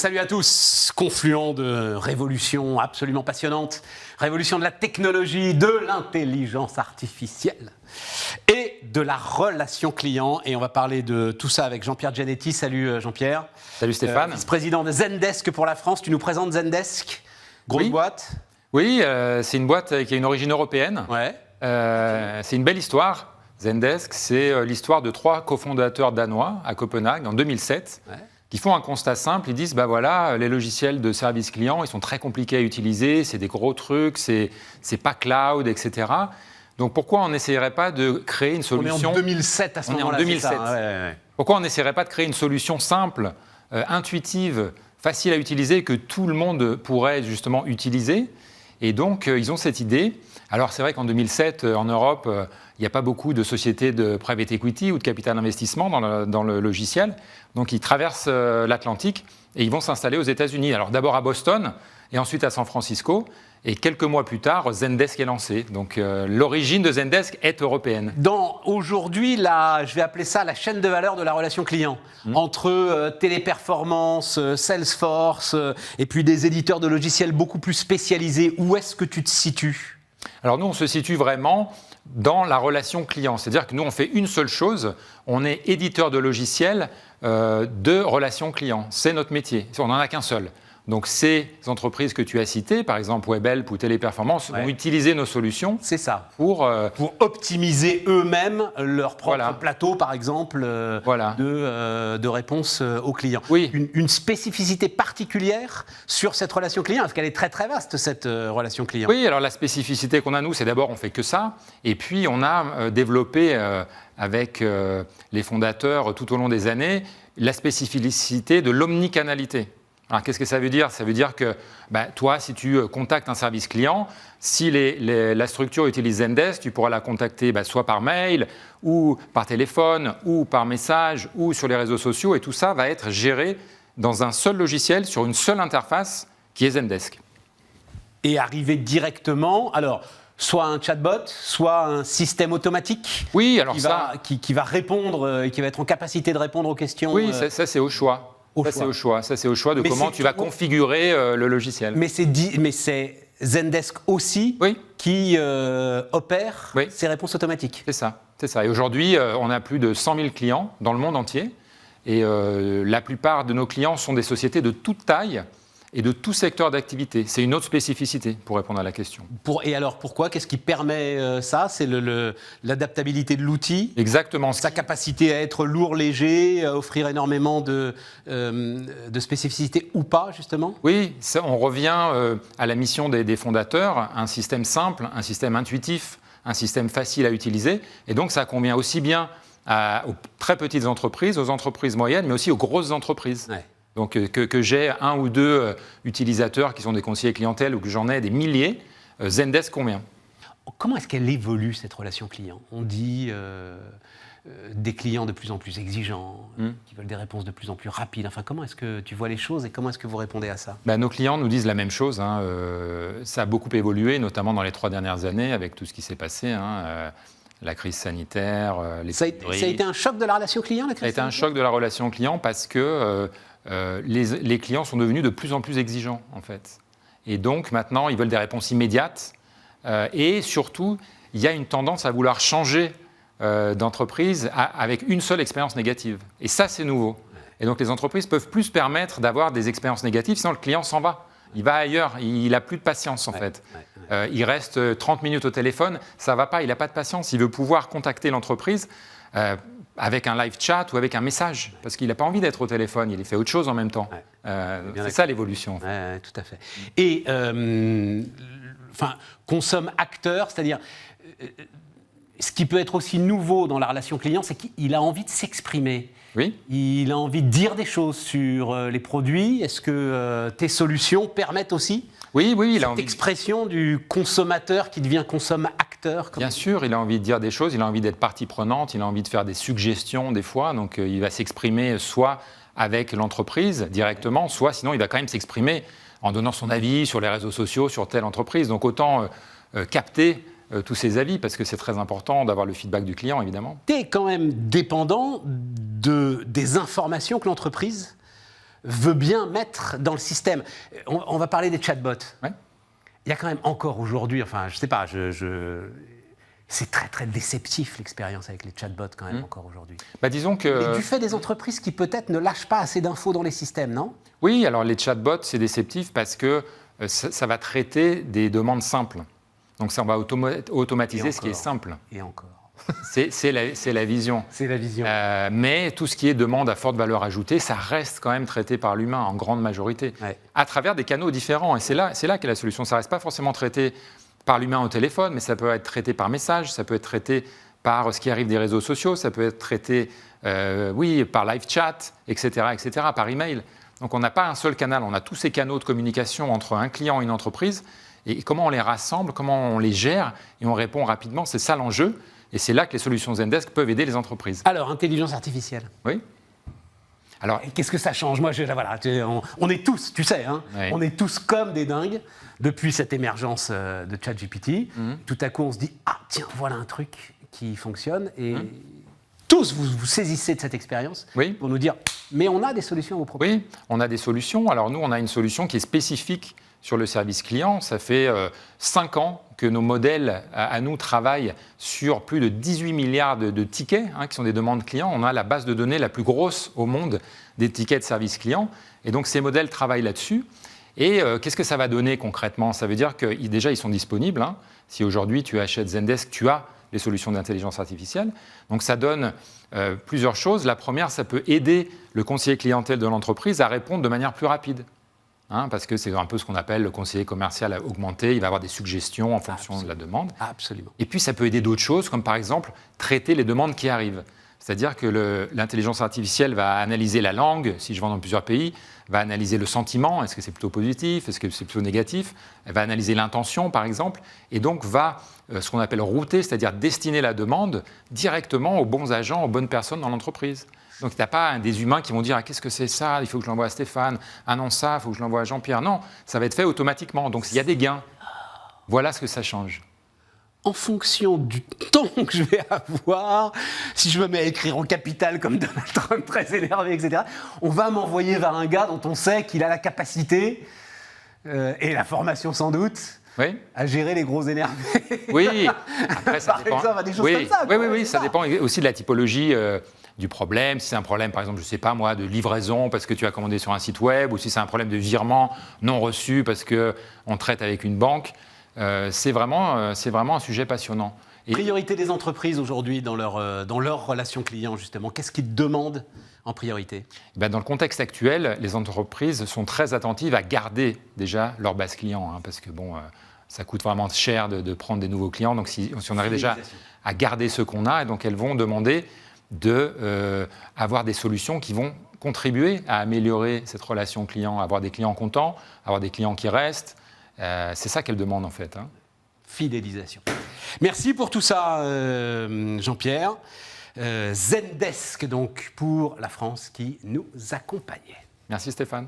salut à tous. Confluent de révolutions absolument passionnantes, révolution de la technologie, de l'intelligence artificielle et de la relation client. Et on va parler de tout ça avec Jean-Pierre Gianetti. Salut Jean-Pierre. Salut Stéphane. Vice-président de Zendesk pour la France. Tu nous présentes Zendesk, grosse boîte. Oui, c'est une boîte qui a une origine européenne. Ouais. C'est une belle histoire. Zendesk, c'est l'histoire de 3 cofondateurs danois à Copenhague en 2007. Ouais. Qui font un constat simple, ils disent, bah voilà, les logiciels de service client, ils sont très compliqués à utiliser, c'est des gros trucs, c'est pas cloud, etc. Donc pourquoi on n'essayerait pas de créer une solution... On est en 2007 à ce moment-là. On est en 2007. Ouais. Pourquoi on n'essayerait pas de créer une solution simple, intuitive, facile à utiliser, que tout le monde pourrait justement utiliser? Et donc, ils ont cette idée. Alors, c'est vrai qu'en 2007, en Europe, il n'y a pas beaucoup de sociétés de private equity ou de capital investissement dans le logiciel. Donc, ils traversent l'Atlantique et ils vont s'installer aux États-Unis. Alors, d'abord à Boston et ensuite à San Francisco. Et quelques mois plus tard, Zendesk est lancé. Donc, l'origine de Zendesk est européenne. Aujourd'hui, je vais appeler ça la chaîne de valeur de la relation client. Entre Téléperformance, Salesforce et puis des éditeurs de logiciels beaucoup plus spécialisés, où est-ce que tu te situes ? Alors, nous, on se situe vraiment dans la relation client. C'est-à-dire que nous, on fait une seule chose. On est éditeur de logiciels de relation client. C'est notre métier. On n'en a qu'un seul. Donc, ces entreprises que tu as citées, par exemple Webhelp ou Téléperformance, vont utiliser nos solutions. C'est ça. Pour optimiser eux-mêmes leur propre plateau, par exemple, de réponse aux clients. Oui. Une spécificité particulière sur cette relation client, parce qu'elle est très très vaste, cette relation client. Oui, alors la spécificité qu'on a, nous, c'est d'abord, on ne fait que ça. Et puis, on a développé avec les fondateurs tout au long des années la spécificité de l'omnicanalité. Alors, qu'est-ce que ça veut dire ? Ça veut dire que toi, si tu contactes un service client, si la structure utilise Zendesk, tu pourras la contacter soit par mail, ou par téléphone, ou par message, ou sur les réseaux sociaux. Et tout ça va être géré dans un seul logiciel, sur une seule interface, qui est Zendesk. Et arriver directement... Alors, soit un chatbot, soit un système automatique qui va répondre et qui va être en capacité de répondre aux questions. Oui, ça c'est au choix. Ça, c'est au choix de comment tu vas configurer le logiciel. Mais c'est Zendesk aussi qui opère ces réponses automatiques. C'est ça. Et aujourd'hui, on a plus de 100 000 clients dans le monde entier. Et la plupart de nos clients sont des sociétés de toute taille et de tout secteur d'activité. C'est une autre spécificité pour répondre à la question. Et alors pourquoi ? Qu'est-ce qui permet ça ? C'est l'adaptabilité de l'outil ? Exactement. Sa capacité à être lourd, léger, à offrir énormément de spécificités ou pas, justement ? Oui, on revient à la mission des fondateurs, un système simple, un système intuitif, un système facile à utiliser. Et donc ça convient aussi bien aux très petites entreprises, aux entreprises moyennes, mais aussi aux grosses entreprises. Ouais. Donc que j'ai 1 ou 2 utilisateurs qui sont des conseillers clientèle ou que j'en ai des milliers, Zendesk convient. Comment est-ce qu'elle évolue, cette relation client ? On dit des clients de plus en plus exigeants, qui veulent des réponses de plus en plus rapides. Enfin, comment est-ce que tu vois les choses et comment est-ce que vous répondez à ça ? Nos clients nous disent la même chose. Ça a beaucoup évolué, notamment dans les 3 dernières années, avec tout ce qui s'est passé. La crise sanitaire, ça a été un choc de la relation client, la crise sanitaire ? Ça a été un choc de la relation client parce que les clients sont devenus de plus en plus exigeants, en fait. Et donc, maintenant, ils veulent des réponses immédiates. Et surtout, il y a une tendance à vouloir changer d'entreprise avec une seule expérience négative. Et ça, c'est nouveau. Et donc, les entreprises peuvent plus se permettre d'avoir des expériences négatives, sinon le client s'en va. Il va ailleurs, il n'a plus de patience, en fait. Il reste 30 minutes au téléphone, ça ne va pas, il n'a pas de patience. Il veut pouvoir contacter l'entreprise avec un live chat ou avec un message, parce qu'il n'a pas envie d'être au téléphone, il fait autre chose en même temps. C'est ça l'évolution. Tout à fait. Et consomme acteur, c'est-à-dire ce qui peut être aussi nouveau dans la relation client, c'est qu'il a envie de s'exprimer. Oui. Il a envie de dire des choses sur les produits. Est-ce que tes solutions permettent aussi cette expression du consommateur qui devient consomme-acteur ? Bien sûr, il a envie de dire des choses, il a envie d'être partie prenante, il a envie de faire des suggestions des fois. Donc il va s'exprimer soit avec l'entreprise directement, soit sinon il va quand même s'exprimer en donnant son avis sur les réseaux sociaux, sur telle entreprise. Donc autant capter tous ces avis, parce que c'est très important d'avoir le feedback du client, évidemment. Tu es quand même dépendant des informations que l'entreprise veut bien mettre dans le système. On va parler des chatbots. Ouais. Il y a quand même encore aujourd'hui, enfin, je sais pas, c'est très très déceptif l'expérience avec les chatbots quand même encore aujourd'hui. Bah, disons que... Et du fait des entreprises qui peut-être ne lâchent pas assez d'infos dans les systèmes, non? Oui, alors les chatbots, c'est déceptif parce que ça va traiter des demandes simples. Donc ça, on va automatiser ce qui est simple. Et encore. C'est la vision. C'est la vision. Mais tout ce qui est demande à forte valeur ajoutée, ça reste quand même traité par l'humain en grande majorité, à travers des canaux différents. Et c'est là qu'est la solution. Ça ne reste pas forcément traité par l'humain au téléphone, mais ça peut être traité par message, ça peut être traité par ce qui arrive des réseaux sociaux, ça peut être traité par live chat, etc., par email. Donc on n'a pas un seul canal, on a tous ces canaux de communication entre un client et une entreprise. Et comment on les rassemble, comment on les gère, et on répond rapidement, c'est ça l'enjeu. Et c'est là que les solutions Zendesk peuvent aider les entreprises. Alors, intelligence artificielle. Oui. Alors, qu'est-ce que ça change? Moi, voilà, on est tous, tu sais, hein, on est tous comme des dingues depuis cette émergence de ChatGPT. Tout à coup, on se dit, ah tiens, voilà un truc qui fonctionne. Et tous, vous saisissez de cette expérience pour nous dire, mais on a des solutions à vous proposer. Oui, on a des solutions. Alors nous, on a une solution qui est spécifique sur le service client. Ça fait 5 ans que nos modèles à nous travaillent sur plus de 18 milliards de tickets, qui sont des demandes clients. On a la base de données la plus grosse au monde des tickets de service client. Et donc ces modèles travaillent là-dessus. Et qu'est-ce que ça va donner concrètement? Ça veut dire que déjà, ils sont disponibles. Si aujourd'hui tu achètes Zendesk, tu as les solutions d'intelligence artificielle. Donc ça donne plusieurs choses. La première, ça peut aider le conseiller clientèle de l'entreprise à répondre de manière plus rapide. Parce que c'est un peu ce qu'on appelle le conseiller commercial augmenté. Il va avoir des suggestions en fonction de la demande. Absolument. Et puis ça peut aider d'autres choses, comme par exemple traiter les demandes qui arrivent. C'est-à-dire que l'intelligence artificielle va analyser la langue, si je vends dans plusieurs pays, va analyser le sentiment, est-ce que c'est plutôt positif, est-ce que c'est plutôt négatif, elle va analyser l'intention par exemple, et donc va ce qu'on appelle router, c'est-à-dire destiner la demande directement aux bons agents, aux bonnes personnes dans l'entreprise. Donc il n'y a pas des humains qui vont dire qu'est-ce que c'est ça, il faut que je l'envoie à Stéphane, ah non ça, il faut que je l'envoie à Jean-Pierre. Non, ça va être fait automatiquement, donc il y a des gains. Voilà ce que ça change. En fonction du temps que je vais avoir, si je me mets à écrire en capital comme Donald Trump, très énervé, etc., on va m'envoyer vers un gars dont on sait qu'il a la capacité, et la formation sans doute, à gérer les gros énervés. Oui, après ça dépend. Par exemple, des choses comme ça. Oui, ça dépend aussi de la typologie du problème. Si c'est un problème, par exemple, je ne sais pas moi, de livraison parce que tu as commandé sur un site web, ou si c'est un problème de virement non reçu parce qu'on traite avec une banque. C'est vraiment un sujet passionnant. Priorité des entreprises aujourd'hui dans leur relation client, justement. Qu'est-ce qu'ils demandent en priorité? Dans le contexte actuel, les entreprises sont très attentives à garder déjà leur base client, parce que ça coûte vraiment cher de prendre des nouveaux clients. Donc si on arrive déjà à garder ceux qu'on a, et donc elles vont demander d'avoir des solutions qui vont contribuer à améliorer cette relation client, avoir des clients contents, avoir des clients qui restent. C'est ça qu'elle demande en fait. Fidélisation. Merci pour tout ça, Jean-Pierre. Zendesk, donc, pour la France qui nous accompagnait. Merci Stéphane.